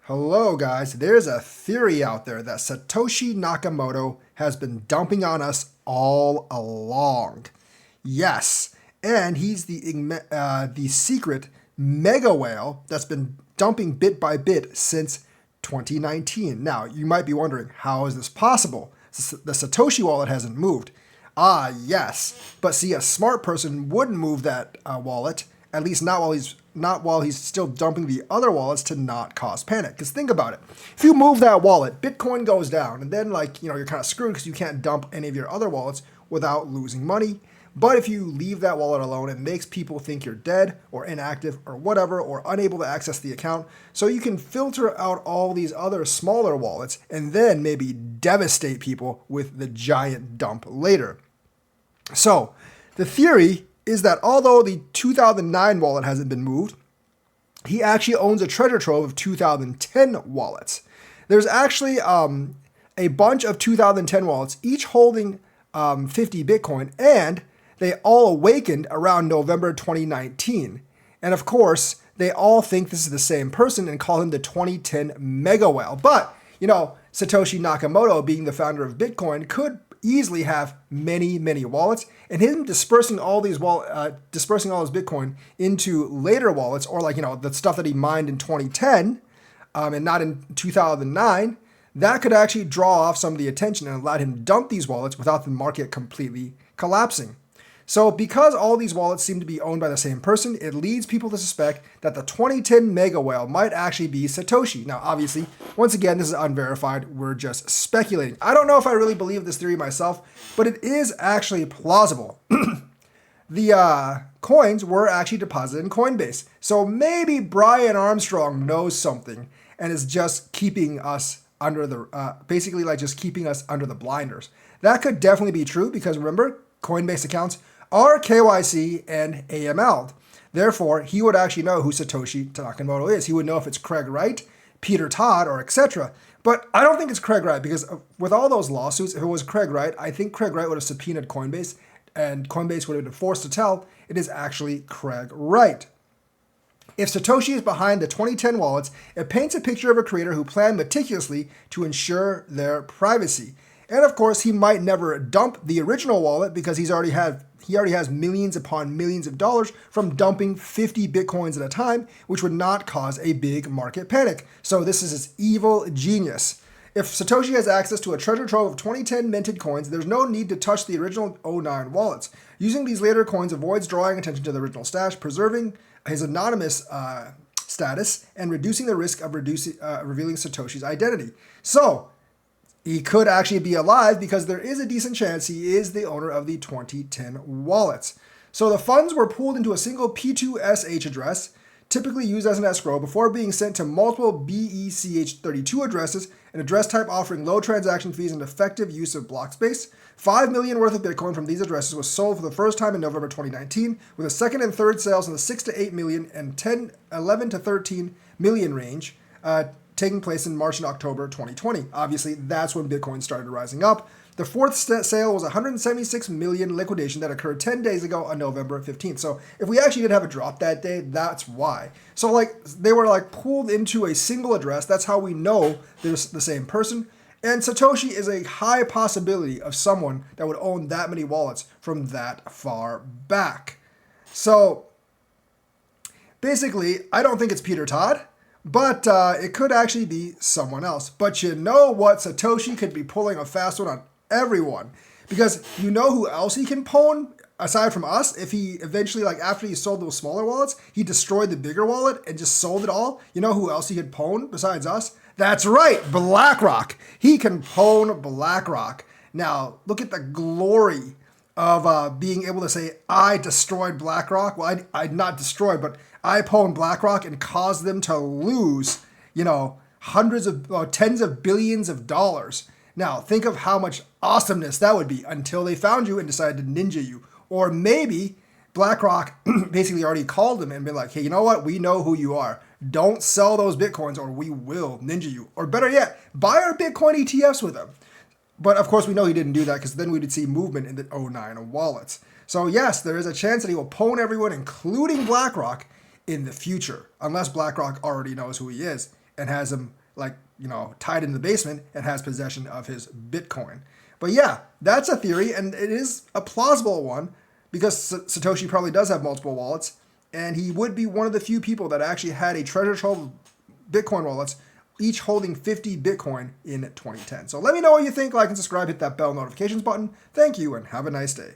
Hello, guys. There's a theory out there that Satoshi Nakamoto has been dumping on us all along. Yes, and he's the secret mega whale that's been dumping bit by bit since 2019. Now, you might be wondering, how is this possible? The Satoshi wallet hasn't moved. Ah, yes, but see, a smart person wouldn't move that wallet, at least not while he's still dumping the other wallets to not cause panic. Because think about it, if you move that wallet, Bitcoin goes down, and then you're kind of screwed because you can't dump any of your other wallets without losing money. But if you leave that wallet alone, it makes people think you're dead or inactive or whatever, or unable to access the account. So you can filter out all these other smaller wallets and then maybe devastate people with the giant dump later. So the theory is that although the 2009 wallet hasn't been moved, he actually owns a treasure trove of 2010 wallets. There's actually a bunch of 2010 wallets, each holding 50 Bitcoin, and they all awakened around November 2019. And of course, they all think this is the same person and call him the 2010 mega whale. But, Satoshi Nakamoto, being the founder of Bitcoin, could easily have many, many wallets, and him dispersing all his Bitcoin into later wallets, or the stuff that he mined in 2010 and not in 2009, that could actually draw off some of the attention and allow him to dump these wallets without the market completely collapsing. So because all these wallets seem to be owned by the same person, it leads people to suspect that the 2010 mega whale might actually be Satoshi. Now, obviously, once again, this is unverified. We're just speculating. I don't know if I really believe this theory myself, but it is actually plausible. The coins were actually deposited in Coinbase. So maybe Brian Armstrong knows something and is just keeping us under just keeping us under the blinders. That could definitely be true because remember, Coinbase accounts are KYC and AML. Therefore, he would actually know who Satoshi Nakamoto is. He would know if it's Craig Wright, Peter Todd, or etc. But I don't think it's Craig Wright because with all those lawsuits, if it was Craig Wright, I think Craig Wright would have subpoenaed Coinbase and Coinbase would have been forced to tell it is actually Craig Wright. If Satoshi is behind the 2010 wallets, it paints a picture of a creator who planned meticulously to ensure their privacy. And of course, he might never dump the original wallet because he already has millions upon millions of dollars from dumping 50 Bitcoins at a time, which would not cause a big market panic. So this is his evil genius. If Satoshi has access to a treasure trove of 2010 minted coins, there's no need to touch the original '09 wallets. Using these later coins avoids drawing attention to the original stash, preserving his anonymous status, and reducing the risk of revealing Satoshi's identity. So he could actually be alive because there is a decent chance he is the owner of the 2010 wallets. So the funds were pooled into a single P2SH address, typically used as an escrow, before being sent to multiple BECH32 addresses, an address type offering low transaction fees and effective use of block space. 5 million worth of Bitcoin from these addresses was sold for the first time in November 2019, with a second and third sales in the 6 to 8 million and 11 to 13 million range, taking place in March and October 2020. Obviously, that's when Bitcoin started rising up. The fourth sale was 176 million liquidation that occurred 10 days ago on November 15th. So if we actually did have a drop that day, that's why. So they were pooled into a single address. That's how we know they're the same person. And Satoshi is a high possibility of someone that would own that many wallets from that far back. So basically, I don't think it's Peter Todd. But it could actually be someone else. But you know what? Satoshi could be pulling a fast one on everyone. Because you know who else he can pwn, aside from us? If he eventually, after he sold those smaller wallets, he destroyed the bigger wallet and just sold it all. You know who else he could pwn besides us? That's right, BlackRock. He can pwn BlackRock. Now, look at the glory of being able to say, I destroyed BlackRock. Well, I not destroyed, but I pwned BlackRock and caused them to lose, tens of billions of dollars. Now, think of how much awesomeness that would be until they found you and decided to ninja you. Or maybe BlackRock basically already called them and been like, hey, you know what? We know who you are. Don't sell those Bitcoins or we will ninja you. Or better yet, buy our Bitcoin ETFs with them. But of course, we know he didn't do that because then we would see movement in the '09 wallets. So yes, there is a chance that he will pwn everyone, including BlackRock, in the future, unless BlackRock already knows who he is and has him like, tied in the basement and has possession of his Bitcoin. But yeah, that's a theory, and it is a plausible one because Satoshi probably does have multiple wallets, and he would be one of the few people that actually had a treasure trove of Bitcoin wallets, each holding 50 Bitcoin in 2010. So let me know what you think, like and subscribe, hit that bell notifications button. Thank you, and have a nice day.